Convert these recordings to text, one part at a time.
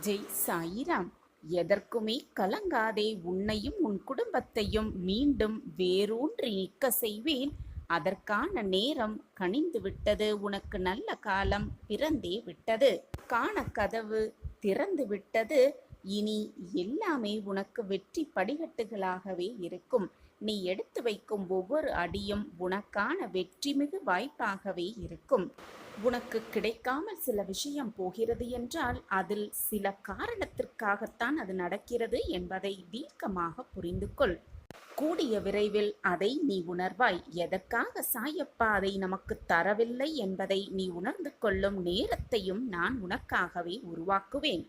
ஜெய் சாயிராம். எதற்குமே கலங்காதே. உன்னையும் உன் குடும்பத்தையும் மீண்டும் வேரூன்றி நிற்க செய்வேன். அதற்கான நேரம் கனிந்து விட்டது. உனக்கு நல்ல காலம் பிறந்தே விட்டது. காண கதவு திறந்து விட்டது. இனி எல்லாமே உனக்கு வெற்றி படிகட்டுகளாகவே இருக்கும். நீ எடுத்து வைக்கும் ஒவ்வொரு அடியும் உனக்கான வெற்றிமிகு வாய்ப்பாகவே இருக்கும். உனக்கு கிடைக்காமல் சில விஷயம் போகிறது என்றால் அதில் சில காரணத்திற்காகத்தான் அது நடக்கிறது என்பதை தீர்க்கமாக புரிந்து கொள். கூடிய விரைவில் அதை நீ உணர்வாய். எதற்காக சாயப்பா அதை நமக்கு தரவில்லை என்பதை நீ உணர்ந்து கொள்ளும் நேரத்தையும் நான் உனக்காகவே உருவாக்குவேன்.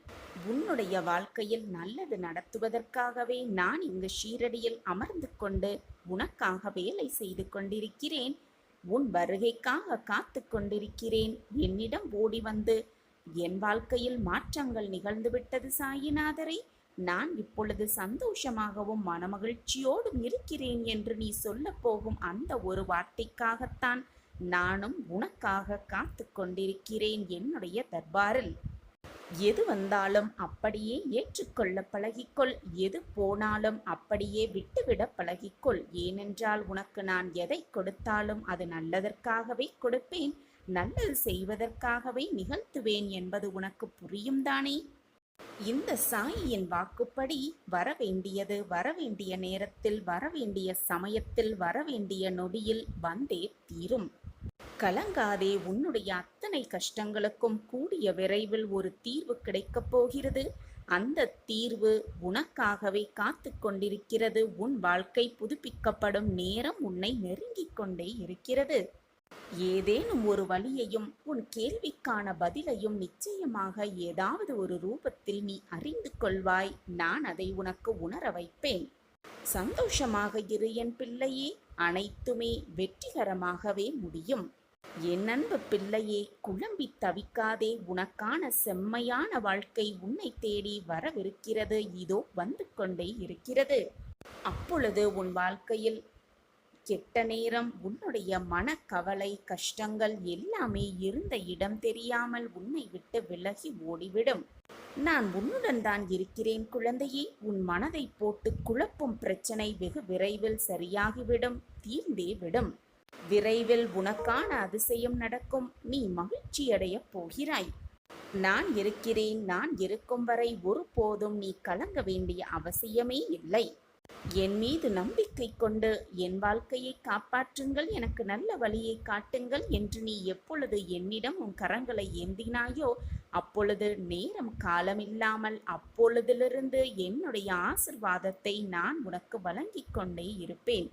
உன்னுடைய வாழ்க்கையில் நல்லது நடத்துவதற்காகவே நான் இங்கு ஷீரடியில் அமர்ந்து கொண்டு உனக்காக வேலை செய்து கொண்டிருக்கிறேன். உன் வருகைக்காக காத்து கொண்டிருக்கிறேன். என்னிடம் ஓடி வந்து என் வாழ்க்கையில் மாற்றங்கள் நிகழ்ந்துவிட்டது சாயிநாதரை, நான் இப்பொழுது சந்தோஷமாகவும் மனமகிழ்ச்சியோடும் இருக்கிறேன் என்று நீ சொல்ல போகும் அந்த ஒரு வார்த்தைக்காகத்தான் நானும் உனக்காக காத்து கொண்டிருக்கிறேன் என்னுடைய தர்பாரில். எது வந்தாலும் அப்படியே ஏற்றுக்கொள்ள பழகிக்கொள். எது போனாலும் அப்படியே விட்டுவிட பழகிக்கொள். ஏனென்றால் உனக்கு நான் எதை கொடுத்தாலும் அது நல்லதற்காகவே கொடுப்பேன், நல்லது செய்வதற்காகவே நிகழ்த்துவேன் என்பது உனக்கு புரியும் தானே? இந்த சாயியின் வாக்குப்படி வரவேண்டியது வரவேண்டிய நேரத்தில், வரவேண்டிய சமயத்தில், வரவேண்டிய நொடியில் வந்தே தீரும். கலங்காதே. உன்னுடைய அத்தனை கஷ்டங்களுக்கும் கூடிய விரைவில் ஒரு தீர்வு கிடைக்கப் போகிறது. அந்த தீர்வு உனக்காகவே காத்து கொண்டிருக்கிறது. உன் வாழ்க்கை புதுப்பிக்கப்படும் நேரம் உன்னை நெருங்கிக் கொண்டே இருக்கிறது. ஏதேனும் ஒரு வழியையும் உன் கேள்விக்கான பதிலையும் நிச்சயமாக ஏதாவது ஒரு ரூபத்தில் நீ அறிந்து கொள்வாய். நான் அதை உனக்கு உணர வைப்பேன். சந்தோஷமாக இரு என் பிள்ளையே. அனைத்துமே வெற்றிகரமாகவே முடியும். என் அன்பு பிள்ளையே, குழம்பி தவிக்காதே. உனக்கான செம்மையான வாழ்க்கை உன்னை தேடி வரவிருக்கிறது. இதோ வந்து கொண்டே இருக்கிறது. அப்பொழுது உன் வாழ்க்கையில் கெட்ட நேரம், உன்னுடைய மனக்கவலை, கஷ்டங்கள் எல்லாமே இருந்த இடம் தெரியாமல் உன்னை விட்டு விலகி ஓடிவிடும். நான் உன்னுடன் தான் இருக்கிறேன் குழந்தையே. உன் மனதை போட்டு குழப்பும் பிரச்சனை வெகு விரைவில் சரியாகிவிடும், தீர்ந்தே விடும். விரைவில் உனக்கான அதிசயம் நடக்கும். நீ மகிழ்ச்சியடைய போகிறாய். நான் இருக்கிறேன். நான் இருக்கும் வரை ஒருபோதும் நீ கலங்க வேண்டிய அவசியமே இல்லை. என் மீது நம்பிக்கை கொண்டு என் வாழ்க்கையை காப்பாற்றுங்கள், எனக்கு நல்ல வழியை காட்டுங்கள் என்று நீ எப்பொழுது என்னிடம் உன் கரங்களை ஏந்தினாயோ அப்பொழுது நேரம் காலமில்லாமல் அப்பொழுதிலிருந்து என்னுடைய ஆசிர்வாதத்தை நான் உனக்கு வழங்கிக் கொண்டே இருப்பேன்.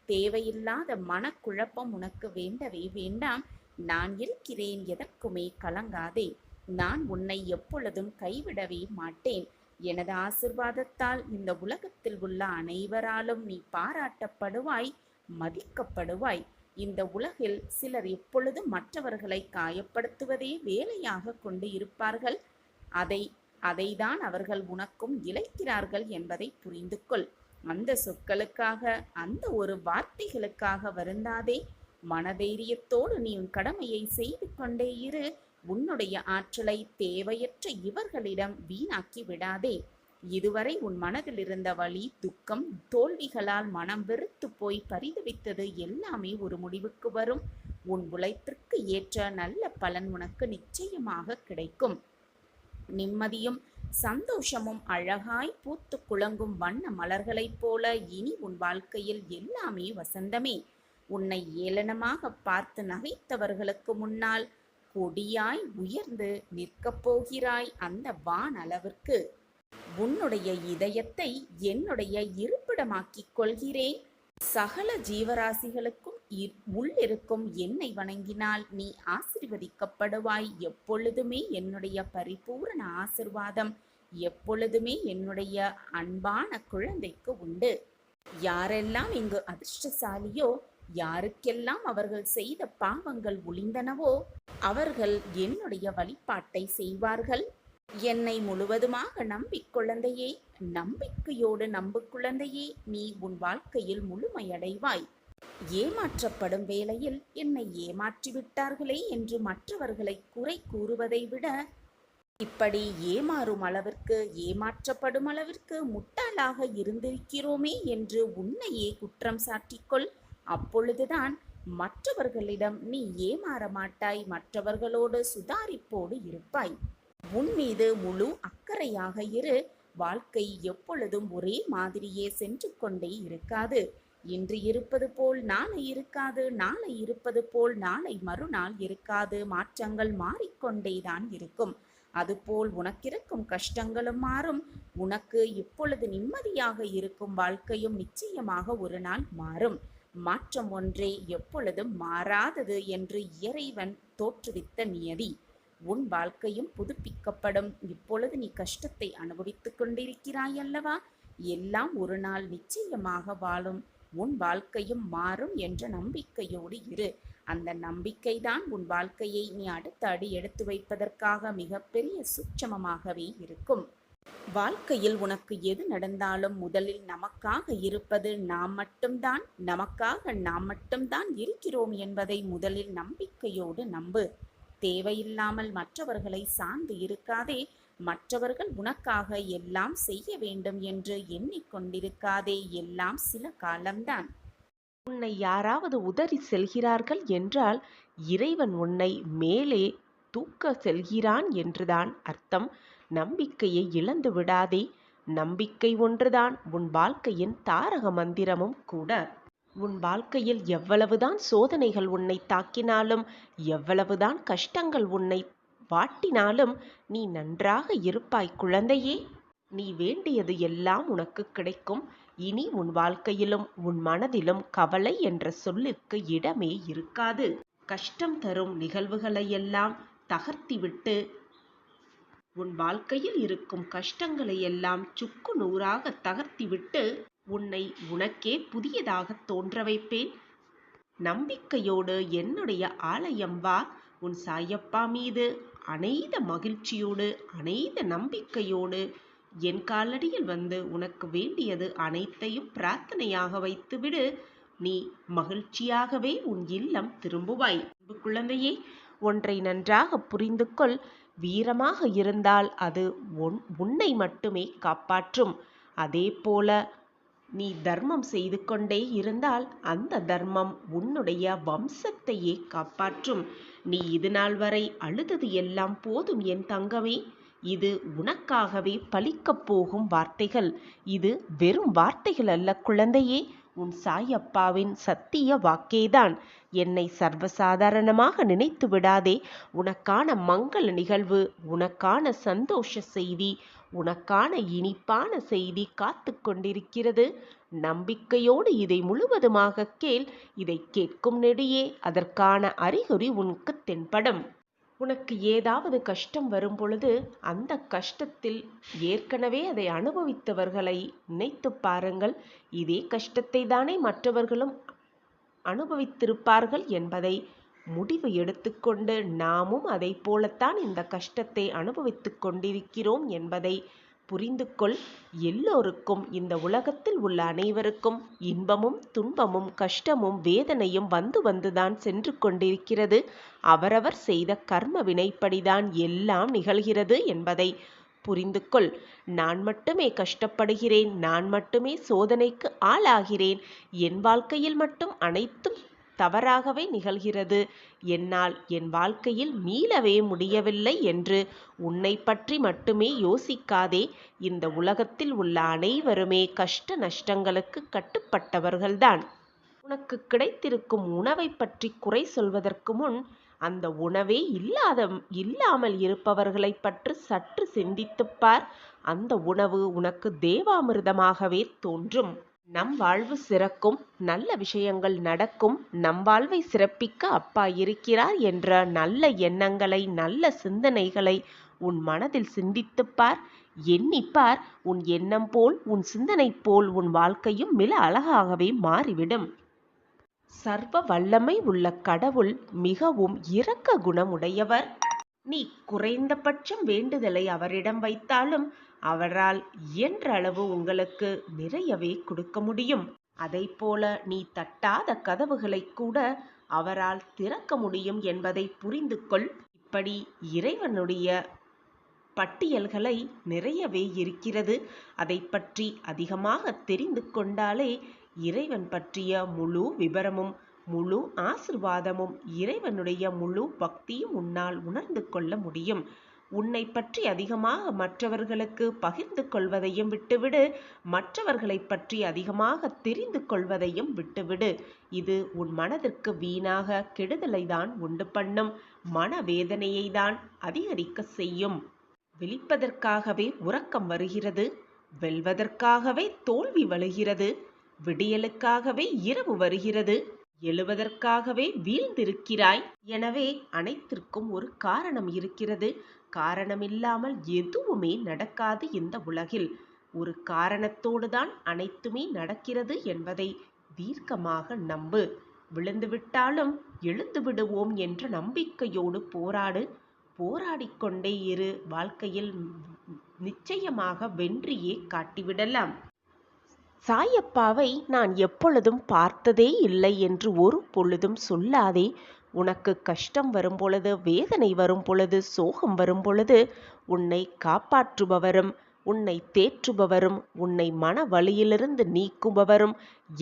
தேவையில்லாத மனக்குழப்பம் உனக்கு வேண்டவே வேண்டாம். நான் இருக்கிறேன், எதற்குமே கலங்காதே. நான் உன்னை எப்பொழுதும் கைவிடவே மாட்டேன். எனது ஆசிர்வாதத்தால் இந்த உலகத்தில் உள்ள அனைவராலும் நீ பாராட்டப்படுவாய், மதிக்கப்படுவாய். இந்த உலகில் சிலர் எப்பொழுதும் மற்றவர்களை காயப்படுத்துவதே வேலையாக கொண்டு இருப்பார்கள். அதைதான் அவர்கள் உனக்கும் இழைக்கிறார்கள் என்பதை புரிந்து கொள். அந்த சொற்களுக்காக, அந்த ஒரு வார்த்தைகளுக்காக வருந்தாதே. மனதைரியத்தோடு நீ உன் கடமையை செய்து கொண்டே இரு. உன்னுடைய ஆற்றலை தேவையற்ற இவர்களிடம் வீணாக்கி விடாதே. இதுவரை உன் மனதில் இருந்த வலி, துக்கம், தோல்விகளால் மனம் வெறுத்து போய் பரிதவித்தது எல்லாமே ஒரு முடிவுக்கு வரும். உன் உழைப்பிற்கு ஏற்ற நல்ல பலன் உனக்கு நிச்சயமாக கிடைக்கும். நிம்மதியும் சந்தோஷமும் அழகாய் பூத்து குலங்கும் வண்ண மலர்களைப் போல இனி உன் வாழ்க்கையில் எல்லாமே வசந்தமே. உன்னை ஏளனமாக பார்த்து நகைத்தவர்களுக்கு முன்னால் கொடியாய் உயர்ந்து நிற்கப் போகிறாய் அந்த வானளவிற்கு. உன்னுடைய இதயத்தை என்னுடைய இருப்பிடமாக்கிக் கொள்கிறேன். சகல ஜீவராசிகளுக்கும் உள்ளிருக்கும் என்னை வணங்கினால் நீ ஆசீர்வதிக்கப்படுவாய். எப்பொழுதுமே என்னுடைய பரிபூரண ஆசிர்வாதம் எப்பொழுதுமே என்னுடைய அன்பான குழந்தைக்கு உண்டு. யாரெல்லாம் இங்கு அதிர்ஷ்டசாலியோ, யாருக்கெல்லாம் அவர்கள் செய்த பாவங்கள் ஒளிந்தனவோ அவர்கள் என்னுடைய வழிபாட்டை செய்வார்கள். என்னை முழுவதுமாக நம்பிக் குழந்தையே, நம்பிக்கையோடு நம்பு குழந்தையே, நீ உன் வாழ்க்கையில் முழுமையடைவாய். ஏமாற்றப்படும் வேளையில் என்னை ஏமாற்றி விட்டார்களே என்று மற்றவர்களை குறை கூறுவதை விட, இப்படி ஏமாறும் அளவிற்கு, ஏமாற்றப்படும் அளவிற்கு முட்டாளாக இருந்திருக்கிறோமே என்று உன்னையே குற்றம் சாட்டிக்கொள். அப்பொழுதுதான் மற்றவர்களிடம் நீ ஏமாற மாட்டாய், மற்றவர்களோடு சுதாரிப்போடு இருப்பாய். உன் மீது முழு அக்கறையாக இரு. வாழ்க்கை எப்பொழுதும் ஒரே மாதிரியே சென்று கொண்டே இருக்காது. இன்று இருப்பது போல் நாளை இருக்காது, நாளை இருப்பது போல் நாளை மறுநாள் இருக்காது. மாற்றங்கள் மாறிக்கொண்டேதான் இருக்கும். அதுபோல் உனக்கிருக்கும் கஷ்டங்களும் மாறும். உனக்கு இப்பொழுது நிம்மதியாக இருக்கும் வாழ்க்கையும் நிச்சயமாக ஒரு நாள் மாறும். மாற்றம் ஒன்றே எப்பொழுதும் மாறாதது என்று இறைவன் தோற்றுவித்த நியதி. உன் வாழ்க்கையும் புதுப்பிக்கப்படும். இப்பொழுது நீ கஷ்டத்தை அனுபவித்துக் கொண்டிருக்கிறாய் அல்லவா? எல்லாம் ஒரு நாள் நிச்சயமாக வாழும். உன் வாழ்க்கையும் மாறும் என்ற நம்பிக்கையோடு இரு. அந்த நம்பிக்கைதான் உன் வாழ்க்கையை நீ அடுத்த அடி எடுத்து வைப்பதற்காக மிகப்பெரிய சூட்சமமாகவே இருக்கும். வாழ்க்கையில் உனக்கு எது நடந்தாலும் முதலில் நமக்காக இருப்பது நாம் மட்டும்தான். நமக்காக நாம் மட்டும்தான் இருக்கிறோம் என்பதை முதலில் நம்பிக்கையோடு நம்பு. தேவையில்லாமல் மற்றவர்களை சார்ந்து இருக்காதே. மற்றவர்கள் உனக்காக எல்லாம் செய்ய வேண்டும் என்று எண்ணிக்கொண்டிருக்காதே. எல்லாம் சில காலம்தான். உன்னை யாராவது உதறி செல்கிறார்கள் என்றால் இறைவன் உன்னை மேலே தூக்க செல்கிறான் என்றுதான் அர்த்தம். நம்பிக்கையை இழந்து விடாதே. நம்பிக்கை ஒன்றுதான் உன் வாழ்க்கையின் தாரக மந்திரமும் கூட. உன் வாழ்க்கையில் எவ்வளவுதான் சோதனைகள் உன்னை தாக்கினாலும், எவ்வளவுதான் கஷ்டங்கள் உன்னை வாட்டினாலும் நீ நன்றாக இருப்பாய் குழந்தையே. நீ வேண்டியது எல்லாம் உனக்கு கிடைக்கும். இனி உன் வாழ்க்கையிலும் உன் மனதிலும் கவலை என்ற சொல்லிற்கு இடமே இருக்காது. கஷ்டம் தரும் நிகழ்வுகளையெல்லாம் தகர்த்திவிட்டு உன் வாழ்க்கையில் இருக்கும் கஷ்டங்களை எல்லாம் சுக்கு நூறாக தகர்த்திவிட்டு உன்னை உனக்கே புதியதாக தோன்ற வைப்பேன். நம்பிக்கையோடு என்னுடைய ஆலயம் வா. உன் சாயப்பா மீது அனைத மகிழ்ச்சியோடு, அனைத நம்பிக்கையோடு என் காலடியில் வந்து உனக்கு வேண்டியது அனைத்தையும் பிரார்த்தனையாக வைத்துவிடு. நீ மகிழ்ச்சியாகவே உன் இல்லம் திரும்புவாய். குழந்தையே, ஒன்றை நன்றாக புரிந்து கொள். வீரமாக இருந்தால் அது உன்னை மட்டுமே காப்பாற்றும். அதே போல நீ தர்மம் செய்து கொண்டே இருந்தால் அந்த தர்மம் உன்னுடைய வம்சத்தையே காப்பாற்றும். நீ இது நாள் வரை அழுதது எல்லாம் போதும் என் தங்கமே. இது உனக்காகவே பலிக்கப் போகும் வார்த்தைகள். இது வெறும் வார்த்தைகள் அல்ல குழந்தையே, உன் சாயப்பாவின் சத்திய வாக்கேதான். என்னை சர்வசாதாரணமாக நினைத்து விடாதே. உனக்கான மங்கள நிகழ்வு, உனக்கான சந்தோஷ செய்தி, உனக்கான இனிப்பான செய்தி காத்து கொண்டிருக்கிறது. நம்பிக்கையோடு இதை முழுவதுமாக கேள். இதை கேட்கும் நெடியே அதற்கான அறிகுறி உனக்கு தென்படும். உனக்கு ஏதாவது கஷ்டம் வரும் பொழுது அந்த கஷ்டத்தில் ஏற்கனவே அதை அனுபவித்தவர்களை நினைத்து பாருங்கள். இதே கஷ்டத்தை தானே மற்றவர்களும் அனுபவித்திருப்பார்கள் என்பதை முடிவு எடுத்துக்கொண்டு நாமும் அதை போலத்தான் இந்த கஷ்டத்தை அனுபவித்து கொண்டிருக்கிறோம் என்பதை புரிந்து கொள். எல்லோருக்கும், இந்த உலகத்தில் உள்ள அனைவருக்கும் இன்பமும் துன்பமும் கஷ்டமும் வேதனையும் வந்து வந்துதான் சென்று கொண்டிருக்கிறது. அவரவர் செய்த கர்ம வினைப்படிதான் எல்லாம் நிகழ்கிறது என்பதை புரிந்து கொள். நான் மட்டுமே கஷ்டப்படுகிறேன், நான் மட்டுமே சோதனைக்கு ஆளாகிறேன், என் வாழ்க்கையில் மட்டும் அனைத்தும் தவறாகவே நிகழ்கிறது, என்னால் என் வாழ்க்கையில் மீளவே முடியவில்லை என்று உன்னை பற்றி மட்டுமே யோசிக்காதே. இந்த உலகத்தில் உள்ள அனைவருமே கஷ்ட நஷ்டங்களுக்கு கட்டுப்பட்டவர்கள்தான். உனக்கு கிடைத்திருக்கும் உணவை பற்றி குறை சொல்வதற்கு முன் அந்த உணவே இல்லாமல் இருப்பவர்களை பற்றி சற்று சிந்தித்துப்பார். அந்த உணவு உனக்கு தேவாமிர்தமாகவே தோன்றும். நம் வாழ்வு சிறக்கும், நல்ல விஷயங்கள் நடக்கும், நம் வாழ்வை சிறப்பிக்க அப்பா இருக்கிறார் என்ற நல்ல எண்ணங்களை, நல்ல சிந்தனைகளை உன் மனதில் சிந்தித்துப்பார். எண்ணிப்பார். உன் எண்ணம் போல், உன் சிந்தனை போல் உன் வாழ்க்கையும் மிக அழகாகவே மாறிவிடும். சர்வ வல்லமை உள்ள கடவுள் மிகவும் இரக்க குணமுடையவர். நீ குறைந்தபட்சம் வேண்டுதலை அவரிடம் வைத்தாலும் அவரால் இயன்ற அளவு உங்களுக்கு நிறையவே கொடுக்க முடியும். அதைப்போல நீ தட்டாத கதவுகளை கூட அவரால் திறக்க முடியும் என்பதை புரிந்து கொள். இப்படி இறைவனுடைய பட்டியல்களை நிறையவே இருக்கிறது. அதை பற்றி அதிகமாக தெரிந்து கொண்டாலே இறைவன் பற்றிய முழு விபரமும் முழு ஆசிர்வாதமும் இறைவனுடைய முழு பக்தியும் உன்னால் உணர்ந்து கொள்ள முடியும். உன்னை பற்றி அதிகமாக மற்றவர்களுக்கு பகிர்ந்து கொள்வதையும் விட்டுவிடு. மற்றவர்களை பற்றி அதிகமாக தெரிந்து கொள்வதையும் விட்டுவிடு. இது உன் மனதிற்கு வீணாக கெடுதலை தான் உண்டு பண்ணும். மனவேதனையை தான் அதிகரிக்க செய்யும். விழிப்பதற்காகவே உறக்கம் வருகிறது, வெல்வதற்காகவே தோல்வி வருகிறது, விடியலுக்காகவே இரவு வருகிறது, எழுவதற்காகவே வீழ்ந்திருக்கிறாய். எனவே அனைத்திற்கும் ஒரு காரணம் இருக்கிறது. காரணமில்லாமல் எதுவுமே நடக்காது இந்த உலகில். ஒரு காரணத்தோடு தான் அனைத்துமே நடக்கிறது என்பதை தீர்க்கமாக நம்பு. விழுந்துவிட்டாலும் எழுந்து விடுவோம் என்ற நம்பிக்கையோடு போராடு. போராடிக்கொண்டே இரு. வாழ்க்கையில் நிச்சயமாக வென்றியே காட்டிவிடலாம். சாயப்பாவை நான் எப்பொழுதும் பார்த்ததே இல்லை என்று ஒரு பொழுதும் சொல்லாதே. உனக்கு கஷ்டம் வரும் பொழுது, வேதனை வரும் பொழுது, சோகம் வரும் பொழுது உன்னை காப்பாற்றுபவரும் உன்னை தேற்றுபவரும் உன்னை மன வலியிலிருந்து நீக்குபவரும்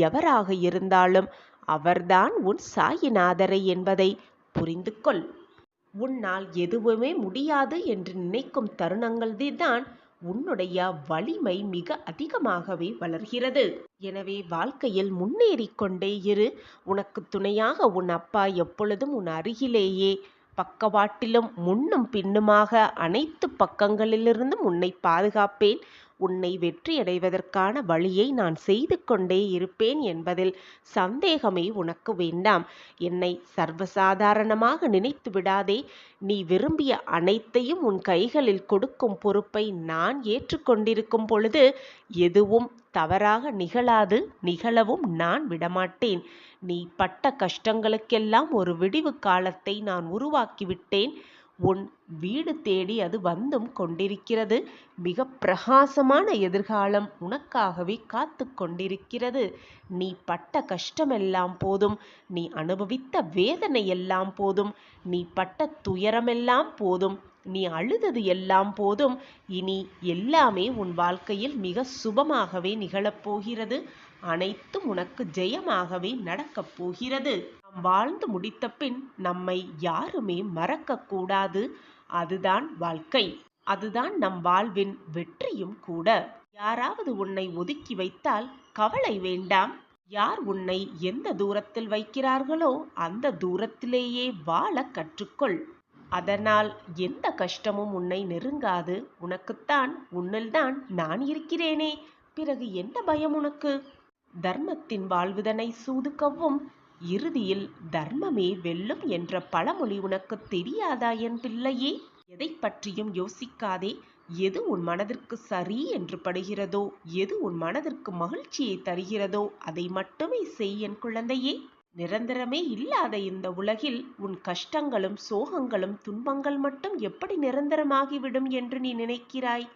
எவராக இருந்தாலும் அவர்தான் உன் சாயிநாதரை என்பதை புரிந்து கொள். உன்னால் எதுவுமே முடியாது என்று நினைக்கும் தருணங்கள்தான் உன்னுடைய வலிமை மிக அதிகமாகவே வளர்கிறது. எனவே வாழ்க்கையில் முன்னேறி கொண்டே இரு. உனக்கு துணையாக உன் அப்பா எப்பொழுதும் உன் அருகிலேயே பக்கவாட்டிலும் முன்னும் பின்னுமாக அனைத்து பக்கங்களிலிருந்தும் உன்னை பாதுகாப்பேன். உன்னை வெற்றியடைவதற்கான வழியை நான் செய்து கொண்டே இருப்பேன் என்பதில் சந்தேகமே உனக்கு வேண்டாம். என்னை சர்வசாதாரணமாக நினைத்து விடாதே. நீ விரும்பிய அனைத்தையும் உன் கைகளில் கொடுக்கும் பொறுப்பை நான் ஏற்றுக்கொண்டிருக்கும் பொழுது எதுவும் தவறாக நிகழாது, நிகழவும் நான் விடமாட்டேன். நீ பட்ட கஷ்டங்களுக்கெல்லாம் ஒரு விடிவு காலத்தை நான் உருவாக்கிவிட்டேன். உன் வீடு தேடி அது வந்தும் கொண்டிருக்கிறது. மிக பிரகாசமான எதிர்காலம் உனக்காகவே காத்து கொண்டிருக்கிறது. நீ பட்ட கஷ்டமெல்லாம் போதும். நீ அனுபவித்த வேதனை எல்லாம் போதும். நீ பட்ட துயரமெல்லாம் போதும். நீ அழுதது எல்லாம் போதும். இனி எல்லாமே உன் வாழ்க்கையில் மிக சுபமாகவே நிகழப்போகிறது. அனைத்தும் உனக்கு ஜெயமாகவே நடக்கப் போகிறது. நாம் வாழ்ந்து முடித்த பின் நம்மை யாருமே மறக்கக்கூடாது. அதுதான் வாழ்க்கை. அதுதான் நம் வாழ்வின் வெற்றியும் கூட. யாராவது உன்னை ஒதுக்கி வைத்தால் கவலை வேண்டாம். யார் உன்னை எந்த தூரத்தில் வைக்கிறார்களோ அந்த தூரத்திலேயே வாழ கற்றுக்கொள். அதனால் எந்த கஷ்டமும் உன்னை நெருங்காது. உனக்குத்தான் உன்னில்தான் நான் இருக்கிறேனே, பிறகு என்ன பயம் உனக்கு? தர்மத்தின் வாழ்வுதனை சூதுக்கவும் இறுதியில் தர்மமே வெல்லும் என்ற பழமொழி உனக்கு தெரியாதா என் பிள்ளையே? எதை பற்றியும் யோசிக்காதே. எது உன் மனதிற்கு சரி என்று படுகிறதோ, எது உன் மனதிற்கு மகிழ்ச்சியை தருகிறதோ அதை மட்டுமே செய் என் குழந்தையே. நிரந்தரமே இல்லாத இந்த உலகில் உன் கஷ்டங்களும் சோகங்களும் துன்பங்கள் மட்டும் எப்படி நிரந்தரமாகிவிடும் என்று நீ நினைக்கிறாய்?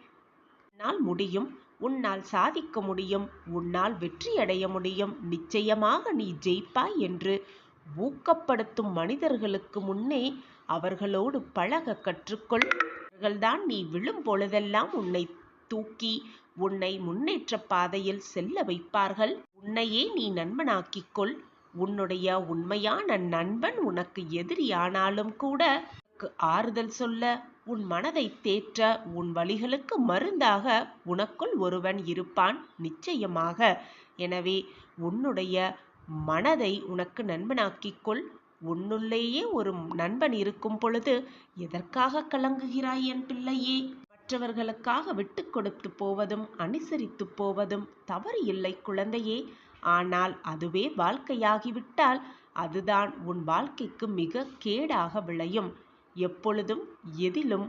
உன்னால் முடியும். உன்னால் சாதிக்க முடியும். உன்னால் வெற்றியடைய முடியும். நிச்சயமாக நீ ஜெயிப்பாய் என்று ஊக்கப்படுத்தும் மனிதர்களுக்கு முன்னே அவர்களோடு பழக கற்றுக்கொள். அவர்கள்தான் நீ விழும் பொழுதெல்லாம் உன்னை தூக்கி உன்னை முன்னேற்ற பாதையில் செல்ல வைப்பார்கள். உன்னையே நீ நண்பனாக்கிக்கொள். உன்னுடைய உண்மையான நண்பன் உனக்கு எதிரியானாலும் கூட உனக்கு ஆறுதல் சொல்ல, உன் மனதை தேற்ற, உன் வலிகளுக்கு மருந்தாக உனக்குள் ஒருவன் இருப்பான் நிச்சயமாக. எனவே உன்னுடைய மனதை உனக்கு நண்பனாக்கிக்கொள். உன்னுள்ளேயே ஒரு நண்பன் இருக்கும் பொழுது எதற்காக கலங்குகிறாய் என் பிள்ளையே? மற்றவர்களுக்காக விட்டு கொடுத்து போவதும் அனுசரித்து போவதும் தவறு இல்லை குழந்தையே. ஆனால் அதுவே வாழ்க்கையாகிவிட்டால் அதுதான் உன் வாழ்க்கைக்கு மிக கேடாக விளையும். எப்பொழுதும் எதிலும்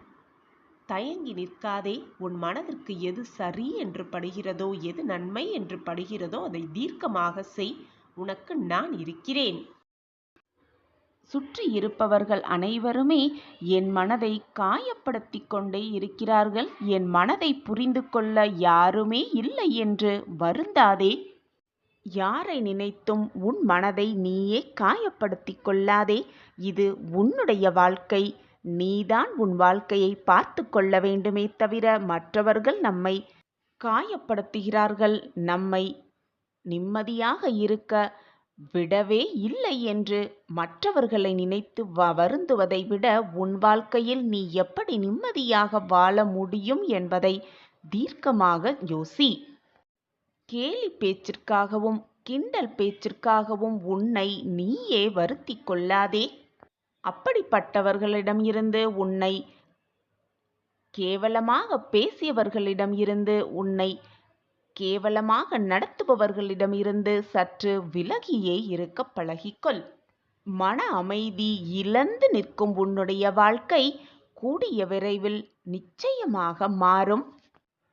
தயங்கி நிற்காதே. உன் மனதிற்கு எது சரி என்று படுகிறதோ, எது நன்மை என்று படுகிறதோ அதை தீர்க்கமாக செய். உனக்கு நான் இருக்கிறேன். சுற்றி இருப்பவர்கள் அனைவருமே என் மனதை காயப்படுத்தி கொண்டே இருக்கிறார்கள். என் மனதை புரிந்து கொள்ள யாருமே இல்லை என்று வருந்தாதே. யாரை நினைத்தும் உன் மனதை நீயே காயப்படுத்திக் கொள்ளாதே. இது உன்னுடைய வாழ்க்கை. நீதான் உன் வாழ்க்கையை பார்த்து கொள்ள வேண்டுமே தவிர மற்றவர்கள் நம்மை காயப்படுத்துகிறார்கள், நம்மை நிம்மதியாக இருக்க விடவே இல்லை என்று மற்றவர்களை நினைத்து வருந்துவதை விட உன் வாழ்க்கையில் நீ எப்படி நிம்மதியாக வாழ முடியும் என்பதை தீர்க்கமாக யோசி. கேலி பேச்சிற்காகவும் கிண்டல் பேச்சிற்காகவும் உன்னை நீயே வருத்திக் கொள்ளாதே. அப்படிப்பட்டவர்களிடம் இருந்து உன்னை கேவலமாக பேசியவர்களிடம் இருந்து உன்னை கேவலமாக நடத்துபவர்களிடம் இருந்து சற்று விலகியே இருக்க பழகிக்கொள். மன அமைதி இழந்து நிற்கும் உன்னுடைய வாழ்க்கை கூடிய விரைவில் நிச்சயமாக மாறும்.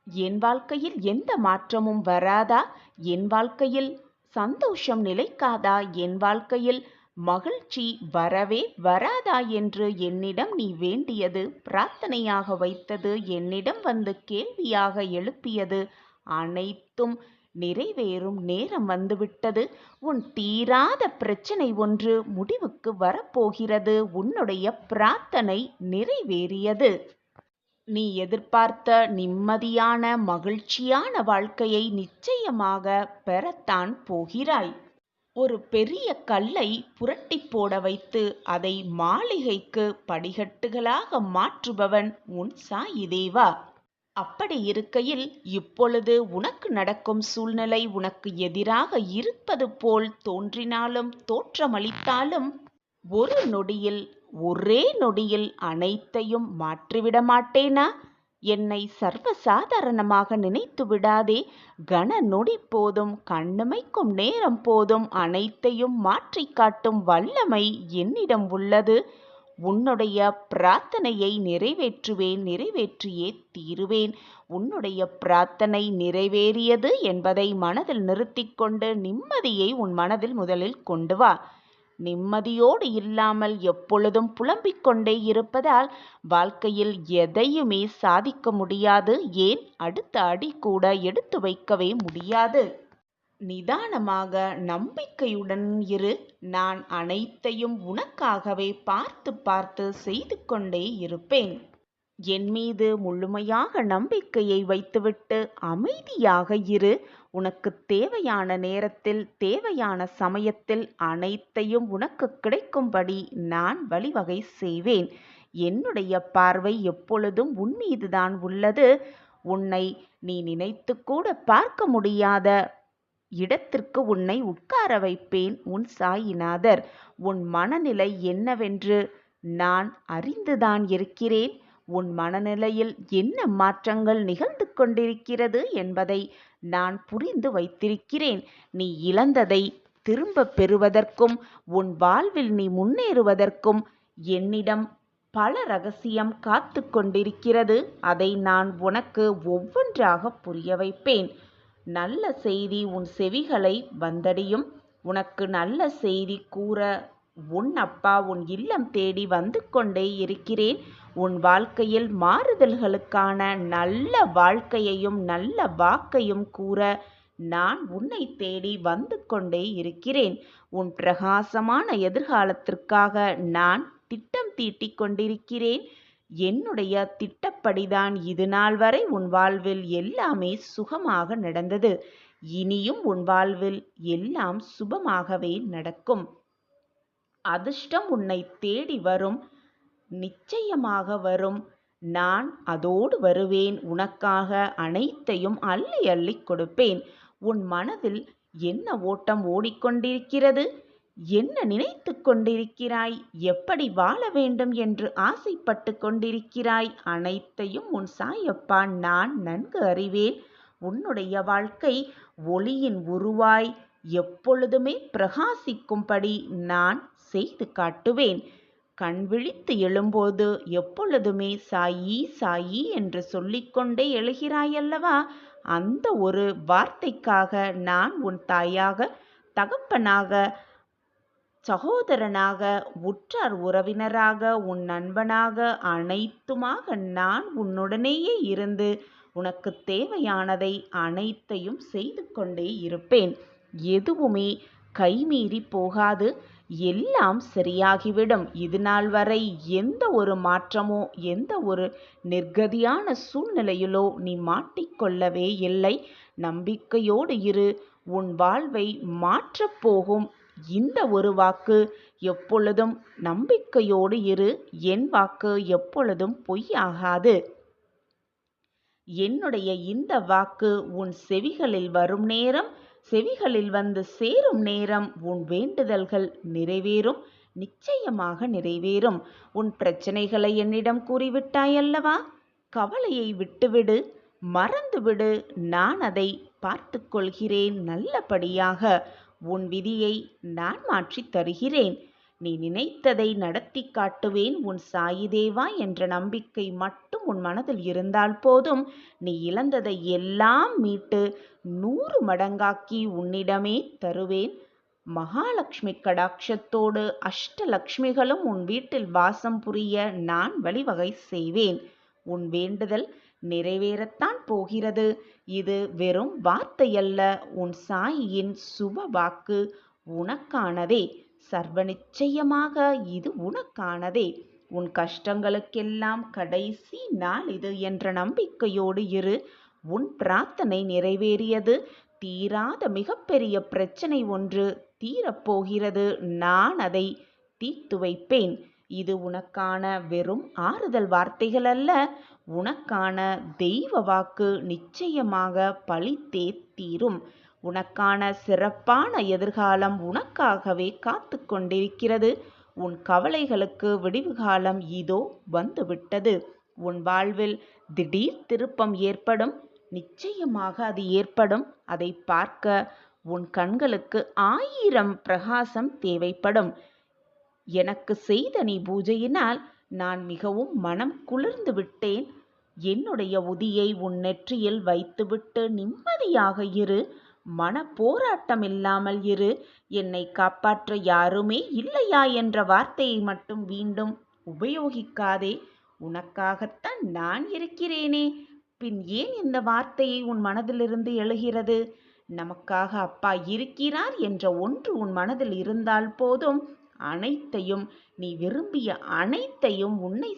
என் வாழ்க்கையில் எந்த மாற்றமும் வராதா? என் வாழ்க்கையில் சந்தோஷம் நிலைக்காதா? என் வாழ்க்கையில் மகிழ்ச்சி வரவே வராதா என்று என்னிடம் நீ வேண்டியது, பிரார்த்தனையாக வைத்தது, என்னிடம் வந்து கேள்வியாக எழுப்பியது அனைத்தும் நிறைவேறும் நேரம் வந்துவிட்டது. உன் தீராத பிரச்சனை ஒன்று முடிவுக்கு வரப்போகிறது. உன்னுடைய பிரார்த்தனை நிறைவேறியது. நீ எதிர்பார்த்த நிம்மதியான மகிழ்ச்சியான வாழ்க்கையை நிச்சயமாக பெறத்தான் போகிறாய். ஒரு பெரிய கல்லை புரட்டி போட வைத்து அதை மாளிகைக்கு படிக்கட்டுகளாக மாற்றுபவன் உன் சாயி தேவா. அப்படி இருக்கையில் இப்பொழுது உனக்கு நடக்கும் சூழ்நிலை உனக்கு எதிராக இருப்பது போல் தோன்றினாலும் தோற்றமளித்தாலும் ஒரு நொடியில், ஒரே நொடியில் அனைத்தையும் மாற்றிவிட மாட்டேனா? என்னை சர்வசாதாரணமாக நினைத்து விடாதே. கன நொடி போதும், கண்ணிமைக்கும் நேரம் போதும், அனைத்தையும் மாற்றி காட்டும் வல்லமை என்னிடம் உள்ளது. உன்னுடைய பிரார்த்தனையை நிறைவேற்றுவேன், நிறைவேற்றியே தீருவேன். உன்னுடைய பிரார்த்தனை நிறைவேறியது என்பதை மனதில் நிறுத்திக்கொண்டு நிம்மதியை உன் மனதில் முதலில் கொண்டு வா. நிம்மதியோடு இல்லாமல் எப்பொழுதும் புலம்பிக் கொண்டே இருப்பதால் வாழ்க்கையில் எதையுமே சாதிக்க முடியாது. ஏன் அடுத்த அடி கூட எடுத்து வைக்கவே முடியாது. நிதானமாக நம்பிக்கையுடன் இரு. நான் அனைத்தையும் உனக்காகவே பார்த்து பார்த்து செய்து கொண்டே இருப்பேன். என் மீது முழுமையாக நம்பிக்கையை வைத்துவிட்டு அமைதியாக இரு. உனக்கு தேவையான நேரத்தில், தேவையான சமயத்தில் அனைத்தையும் உனக்கு கிடைக்கும்படி நான் வழிவகை செய்வேன். என்னுடைய பார்வை எப்பொழுதும் உன் மீதுதான் உள்ளது. உன்னை நீ நினைத்து கூட பார்க்க முடியாத இடத்திற்கு உன்னை உட்கார வைப்பேன் உன் சாயிநாதர். உன் மனநிலை என்னவென்று நான் அறிந்துதான் இருக்கிறேன். உன் மனநிலையில் என்ன மாற்றங்கள் நிகழ்ந்து கொண்டிருக்கிறது என்பதை நான் புரிந்து வைத்திருக்கிறேன். நீ இழந்ததை திரும்ப பெறுவதற்கும் உன் வாழ்வில் நீ முன்னேறுவதற்கும் என்னிடம் பல ரகசியம் காத்து கொண்டிருக்கிறது. அதை நான் உனக்கு ஒவ்வொன்றாக புரிய வைப்பேன். நல்ல செய்தி உன் செவிகளை வந்தடையும். உனக்கு நல்ல செய்தி கூற உன் அப்பா உன் இல்லம் தேடி வந்து கொண்டே இருக்கிறேன். உன் வாழ்க்கையில் மாறுதல்களுக்கான நல்ல வாழ்க்கையையும் நல்ல வாக்கையும் கூற நான் உன்னை தேடி வந்து கொண்டே இருக்கிறேன். உன் பிரகாசமான எதிர்காலத்திற்காக நான் திட்டம் தீட்டிக் கொண்டிருக்கிறேன். என்னுடைய திட்டப்படிதான் இதுநாள் வரை உன் வாழ்வில் எல்லாமே சுகமாக நடந்தது. இனியும் உன் வாழ்வில் எல்லாம் சுபமாகவே நடக்கும். அதிர்ஷ்டம் உன்னை தேடி வரும், நிச்சயமாக வரும். நான் அதோடு வருவேன். உனக்காக அனைத்தையும் அள்ளி அள்ளி கொடுப்பேன். உன் மனதில் என்ன ஓட்டம் ஓடிக்கொண்டிருக்கிறது? என்ன நினைத்து கொண்டிருக்கிறாய்? எப்படி வாழ வேண்டும் என்று ஆசைப்பட்டு கொண்டிருக்கிறாய்? அனைத்தையும் உன் சாயப்பா நான் நன்கு அறிவேன். உன்னுடைய வாழ்க்கை ஒளியின் உருவாய் எப்பொழுதுமே பிரகாசிக்கும்படி நான் செய்து காட்டுவேன். கண் விழித்து எழும்போது எப்பொழுதுமே சாயி சாயி என்று சொல்லிக்கொண்டே எழுகிறாயல்லவா? அந்த ஒரு வார்த்தைக்காக நான் உன் தாயாக, தகப்பனாக, சகோதரனாக, உற்றார் உறவினராக, உன் நண்பனாக, அனைத்துமாக நான் உன்னுடனேயே இருந்து உனக்கு தேவையானதை அனைத்தையும் செய்து கொண்டே இருப்பேன். எதுவுமே கைமீறி போகாது. எல்லாம் சரியாகிவிடும். இது நாள் வரை எந்த ஒரு மாற்றமோ எந்த ஒரு நிர்கதியான சூழ்நிலையிலோ நீ மாட்டிக்கொள்ளவே இல்லை. நம்பிக்கையோடு இரு. உன் வாழ்வை மாற்றப் போகும் இந்த ஒரு வாக்கு எப்பொழுதும் நம்பிக்கையோடு இரு. என் வாக்கு எப்பொழுதும் பொய்யாகாது. என்னுடைய இந்த வாக்கு உன் செவிகளில் வரும் நேரம், செவிகளில் வந்து சேரும் நேரம் உன் வேண்டுதல்கள் நிறைவேறும். நிச்சயமாக நிறைவேறும். உன் பிரச்சனைகளை என்னிடம் கூறிவிட்டாயல்லவா? கவலையை விட்டுவிடு, மறந்துவிடு. நான் அதை பார்த்து கொள்கிறேன் நல்லபடியாக. உன் விதியை நான் மாற்றித் தருகிறேன். நீ நினைத்ததை நடத்தி காட்டுவேன் உன் சாயி தேவா என்ற நம்பிக்கை மட்டும் உன் மனதில் இருந்தால் போதும். நீ இழந்ததை எல்லாம் மீட்டு 100 மடங்காக்கி உன்னிடமே தருவேன். மகாலட்சுமி கடாட்சத்தோடு அஷ்டலட்சுமிகளும் உன் வீட்டில் வாசம் புரிய நான் வழிவகை செய்வேன். உன் வேண்டுதல் நிறைவேறத்தான் போகிறது. இது வெறும் வார்த்தையல்ல, உன் சாயியின் சுப வாக்கு. உனக்கானதே, சர்வ நிச்சயமாக இது உனக்கானதே. உன் கஷ்டங்களுக்கெல்லாம் கடைசி நாள் இது என்ற நம்பிக்கையோடு இரு. உன் பிரார்த்தனை நிறைவேறியது. தீராத மிகப்பெரிய பிரச்சனை ஒன்று தீரப்போகிறது. நான் அதை தீர்த்து வைப்பேன். இது உனக்கான வெறும் ஆறுதல் வார்த்தைகள் அல்ல, உனக்கான தெய்வ வாக்கு. நிச்சயமாக பலித்தே தீரும். உனக்கான சிறப்பான எதிர்காலம் உனக்காகவே காத்து கொண்டிருக்கிறது. உன் கவலைகளுக்கு விடிவு காலம் இதோ வந்துவிட்டது. உன் வாழ்வில் திடீர் திருப்பம் ஏற்படும். நிச்சயமாக அது ஏற்படும். அதை பார்க்க உன் கண்களுக்கு 1000 பிரகாசம் தேவைப்படும். எனக்கு செய்த நீ பூஜையினால் நான் மிகவும் மனம் குளிர்ந்து விட்டேன். என்னுடைய உதியை உன் நெற்றியில் வைத்துவிட்டு நிம்மதியாக இரு. மன போராட்டம் இல்லாமல் இரு. என்னை காப்பாற்ற யாருமே இல்லையா என்ற வார்த்தையை மட்டும் மீண்டும் உபயோகிக்காதே. உனக்காகத்தான் நான் இருக்கிறேனே. பின் ஏன் இந்த வார்த்தையை உன் மனதிலிருந்து எழுகிறது? நமக்காக அப்பா இருக்கிறார் என்ற ஒன்று உன் மனதில் இருந்தால் போதும். அனைத்தையும், நீ விரும்பிய அனைத்தையும் உன்னை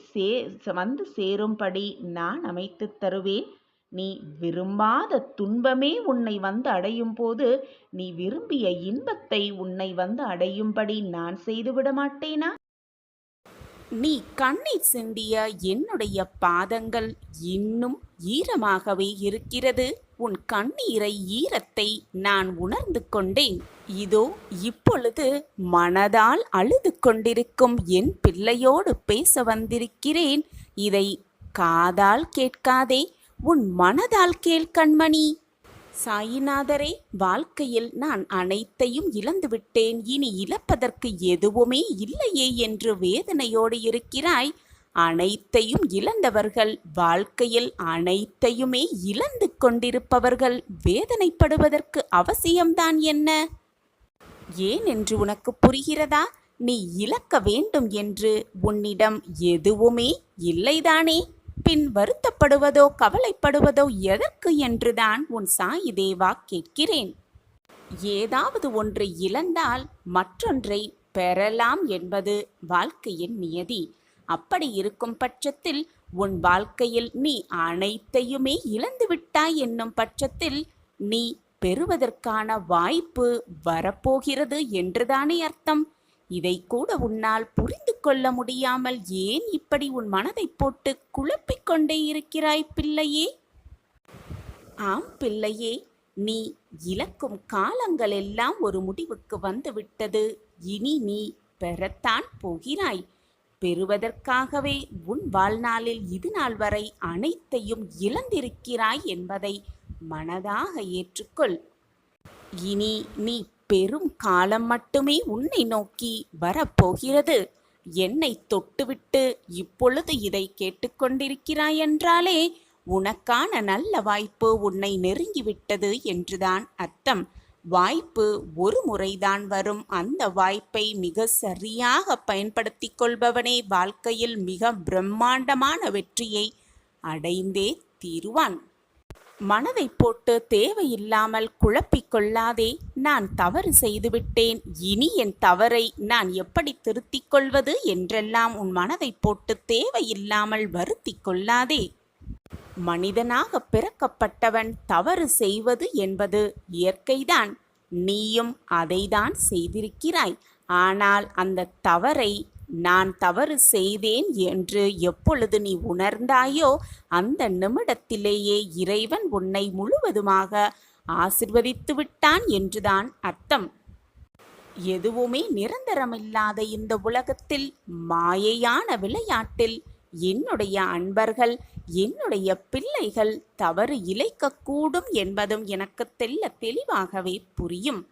வந்து சேரும்படி நான் அமைத்து தருவேன். நீ விரும்பாத துன்பமே உன்னை வந்து அடையும் போது நீ விரும்பிய இன்பத்தை உன்னை வந்து அடையும்படி நான் செய்துவிட மாட்டேனா? நீ கண்ணீர் சிந்திய என்னுடைய பாதங்கள் இன்னும் ஈரமாகவே இருக்கிறது. உன் கண்ணீரை ஈரத்தை நான் உணர்ந்து கொண்டேன். இதோ இப்பொழுது மனதால் அழுது கொண்டிருக்கும் என் பிள்ளையோடு பேச வந்திருக்கிறேன். இதை காதால் கேட்காதே, உன் மனதால் கேள் கண்மணி. சாயிநாதரே, வாழ்க்கையில் நான் அனைத்தையும் இழந்துவிட்டேன். இனி இழப்பதற்கு எதுவுமே இல்லையே என்று வேதனையோடு இருக்கிறாய். அனைத்தையும் இழந்தவர்கள், வாழ்க்கையில் அனைத்தையுமே இழந்து கொண்டிருப்பவர்கள் வேதனைப்படுவதற்கு அவசியம்தான் என்ன? ஏன் என்று உனக்கு புரிகிறதா? நீ இழக்க வேண்டும் என்று உன்னிடம் எதுவுமே இல்லைதானே? பின் வருத்தப்படுவதோ கவலைப்படுவதோ எதற்கு என்றுதான் உன் சாயி தேவா கேட்கிறேன். ஏதாவது ஒன்றை இழந்தால் மற்றொன்றை பெறலாம் என்பது வாழ்க்கையின் நியதி. அப்படி இருக்கும் பட்சத்தில் உன் வாழ்க்கையில் நீ அனைத்தையுமே இழந்துவிட்டாய் என்னும் பட்சத்தில் நீ பெறுவதற்கான வாய்ப்பு வரப்போகிறது என்றுதானே அர்த்தம். இதை கூட உன்னால் புரிந்து கொள்ள முடியாமல் ஏன் இப்படி உன் மனதை போட்டு குழப்பிக் கொண்டே இருக்கிறாய் பிள்ளையே? ஆம் பிள்ளையே, நீ இழக்கும் காலங்கள் எல்லாம் ஒரு முடிவுக்கு வந்துவிட்டது. இனி நீ பெறத்தான் போகிறாய். பெறுவதற்காகவே உன் வாழ்நாளில் இது நாள் வரை அனைத்தையும் இழந்திருக்கிறாய் என்பதை மனதாக ஏற்றுக்கொள். இனி நீ பெரும் காலம் மட்டுமே உன்னை நோக்கி வரப்போகிறது. என்னை தொட்டுவிட்டு இப்பொழுது இதை கேட்டுக்கொண்டிருக்கிறாய் என்றாலே உனக்கான நல்ல வாய்ப்பு உன்னை நெருங்கிவிட்டது என்றுதான் அர்த்தம். வாய்ப்பு ஒரு முறைதான் வரும். அந்த வாய்ப்பை மிக சரியாக பயன்படுத்தி கொள்பவனே வாழ்க்கையில் மிக பிரம்மாண்டமான வெற்றியை அடைந்தே தீருவான். மனதை போட்டு தேவையில்லாமல் குழப்பிக் கொள்ளாதே. நான் தவறு செய்துவிட்டேன், இனி என் தவறை நான் எப்படி திருத்திக் கொள்வது என்றெல்லாம் உன் மனதை போட்டு தேவையில்லாமல் வருத்திக் கொள்ளாதே. மனிதனாக பிறக்கப்பட்டவன் தவறு செய்வது என்பது இயற்கைதான். நீயும் அதைதான் செய்திருக்கிறாய். ஆனால் அந்த தவறை நான் தவறு செய்தேன் என்று எப்பொழுது நீ உணர்ந்தாயோ அந்த நிமிடத்திலேயே இறைவன் உன்னை முழுவதுமாக ஆசிர்வதித்து விட்டான் என்றுதான் அர்த்தம். எதுவுமே நிரந்தரமில்லாத இந்த உலகத்தில், மாயையான விளையாட்டில் என்னுடைய அன்பர்கள், என்னுடைய பிள்ளைகள் தவறு இழைக்கக்கூடும் என்பதும் எனக்கு தெளிவாகவே புரியும்.